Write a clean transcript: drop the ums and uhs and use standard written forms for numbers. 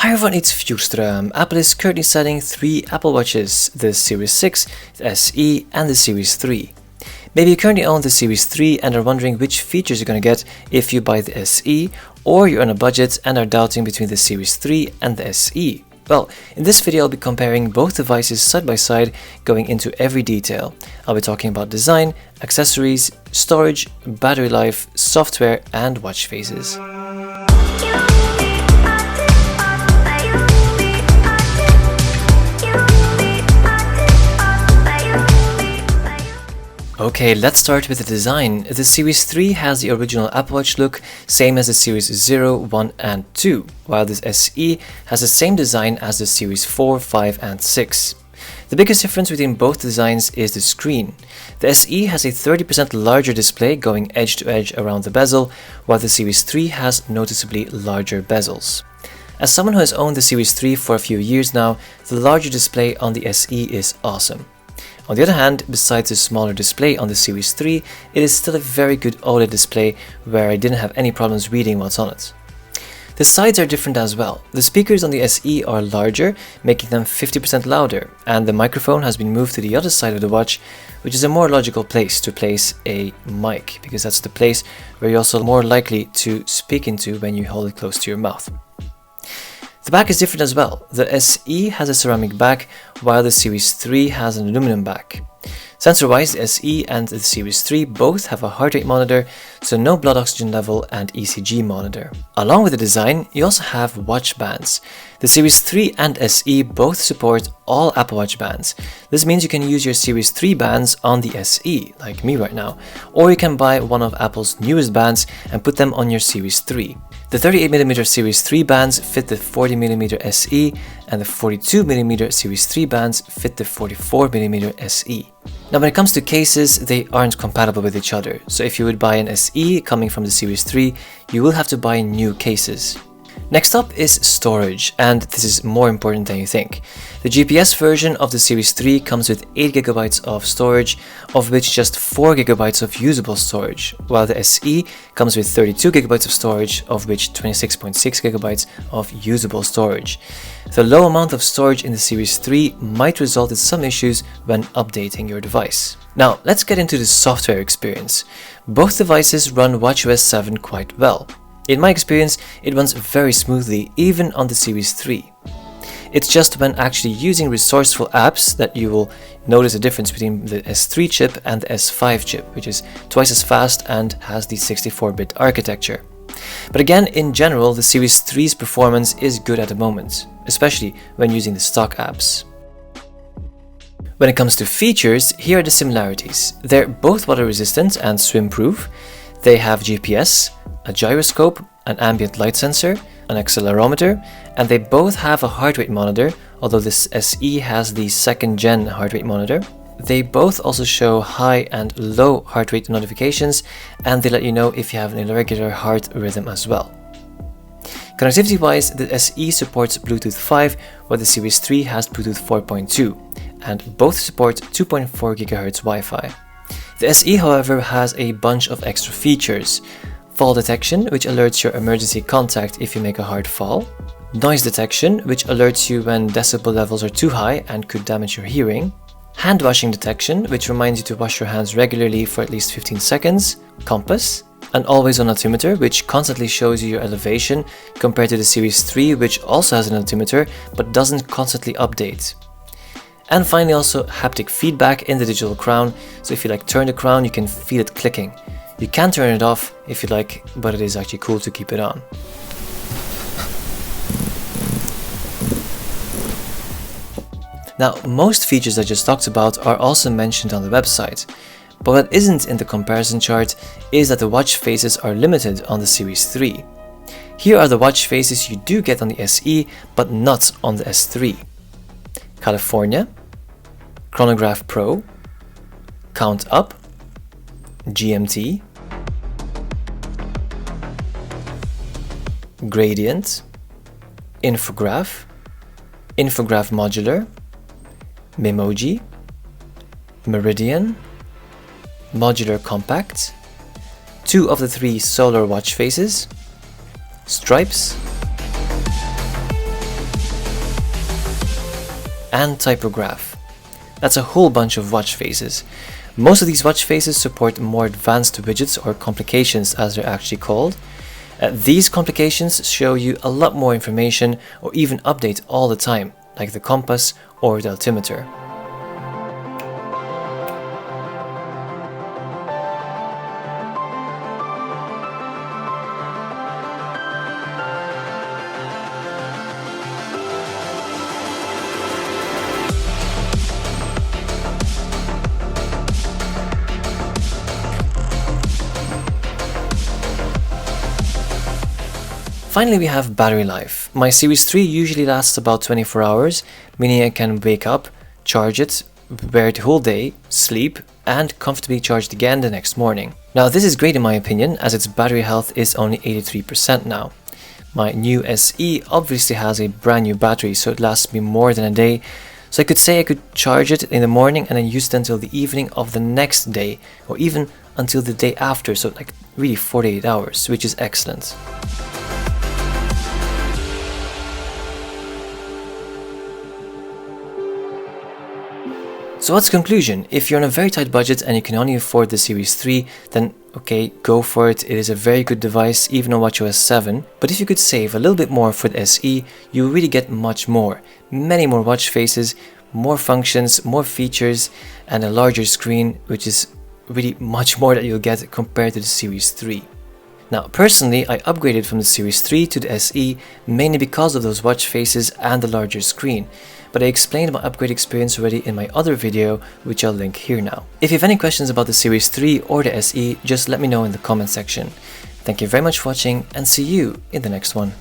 Hi everyone, it's Fjordström. Apple is currently selling 3 Apple Watches, the Series 6, the SE and the Series 3. Maybe you currently own the Series 3 and are wondering which features you're going to get if you buy the SE, or you're on a budget and are doubting between the Series 3 and the SE. Well, in this video I'll be comparing both devices side by side, going into every detail. I'll be talking about design, accessories, storage, battery life, software and watch faces. Okay, let's start with the design. The Series 3 has the original Apple Watch look, same as the Series 0, 1 and 2, while this SE has the same design as the Series 4, 5 and 6. The biggest difference between both designs is the screen. The SE has a 30% larger display going edge to edge around the bezel, while the Series 3 has noticeably larger bezels. As someone who has owned the Series 3 for a few years now, the larger display on the SE is awesome. On the other hand, besides the smaller display on the Series 3, it is still a very good OLED display where I didn't have any problems reading what's on it. The sides are different as well. The speakers on the SE are larger, making them 50% louder, and the microphone has been moved to the other side of the watch, which is a more logical place to place a mic, because that's the place where you're also more likely to speak into when you hold it close to your mouth. The back is different as well. The SE has a ceramic back, while the Series 3 has an aluminum back. Sensor-wise, the SE and the Series 3 both have a heart rate monitor, so no blood oxygen level and ECG monitor. Along with the design, you also have watch bands. The Series 3 and SE both support all Apple Watch bands. This means you can use your Series 3 bands on the SE, like me right now, or you can buy one of Apple's newest bands and put them on your Series 3. The 38mm Series 3 bands fit the 40mm SE, and the 42mm Series 3 bands fit the 44mm SE. Now when it comes to cases, they aren't compatible with each other, so if you would buy an SE coming from the Series 3, you will have to buy new cases. Next up is storage, and this is more important than you think. The GPS version of the Series 3 comes with 8GB of storage, of which just 4GB of usable storage, while the SE comes with 32GB of storage, of which 26.6GB of usable storage. The low amount of storage in the Series 3 might result in some issues when updating your device. Now, let's get into the software experience. Both devices run watchOS 7 quite well. In my experience, it runs very smoothly, even on the Series 3. It's just when actually using resourceful apps that you will notice a difference between the S3 chip and the S5 chip, which is twice as fast and has the 64-bit architecture. But again, in general, the Series 3's performance is good at the moment, especially when using the stock apps. When it comes to features, here are the similarities. They're both water resistant and swim proof. They have GPS, a gyroscope, an ambient light sensor, an accelerometer, and they both have a heart rate monitor, although this SE has the 2nd gen heart rate monitor. They both also show high and low heart rate notifications, and they let you know if you have an irregular heart rhythm as well. Connectivity wise, the SE supports Bluetooth 5, while the Series 3 has Bluetooth 4.2, and both support 2.4 GHz Wi-Fi. The SE, however, has a bunch of extra features. Fall detection, which alerts your emergency contact if you make a hard fall. Noise detection, which alerts you when decibel levels are too high and could damage your hearing. Hand washing detection, which reminds you to wash your hands regularly for at least 15 seconds. Compass. An always-on altimeter, which constantly shows you your elevation, compared to the Series 3, which also has an altimeter, but doesn't constantly update. And finally also haptic feedback in the digital crown, so if you turn the crown, you can feel it clicking. You can turn it off if you like, but it is actually cool to keep it on. Now, most features I just talked about are also mentioned on the website, but what isn't in the comparison chart is that the watch faces are limited on the Series 3. Here are the watch faces you do get on the SE, but not on the S3. California, Chronograph Pro, Count Up, GMT, Gradient, Infograph, Infograph Modular, Memoji, Meridian, Modular Compact, 2 of the 3 solar watch faces, stripes, and typograph. That's a whole bunch of watch faces. Most of these watch faces support more advanced widgets, or complications as they're actually called. These complications show you a lot more information or even update all the time, like the compass or the altimeter. Finally, we have battery life. My Series 3 usually lasts about 24 hours, meaning I can wake up, charge it, wear it the whole day, sleep, and comfortably charge it again the next morning. Now, this is great in my opinion, as its battery health is only 83% now. My new SE obviously has a brand new battery, so it lasts me more than a day. So I could say I could charge it in the morning and then use it until the evening of the next day, or even until the day after, so like really 48 hours, which is excellent. So what's the conclusion? If you're on a very tight budget and you can only afford the Series 3, then okay, go for it. It is a very good device, even on watchOS 7. But if you could save a little bit more for the SE, you really get much more. Many more watch faces, more functions, more features, and a larger screen, which is really much more that you'll get compared to the Series 3. Now, personally, I upgraded from the Series 3 to the SE mainly because of those watch faces and the larger screen. But I explained my upgrade experience already in my other video, which I'll link here now. If you have any questions about the Series 3 or the SE, just let me know in the comment section. Thank you very much for watching, and see you in the next one.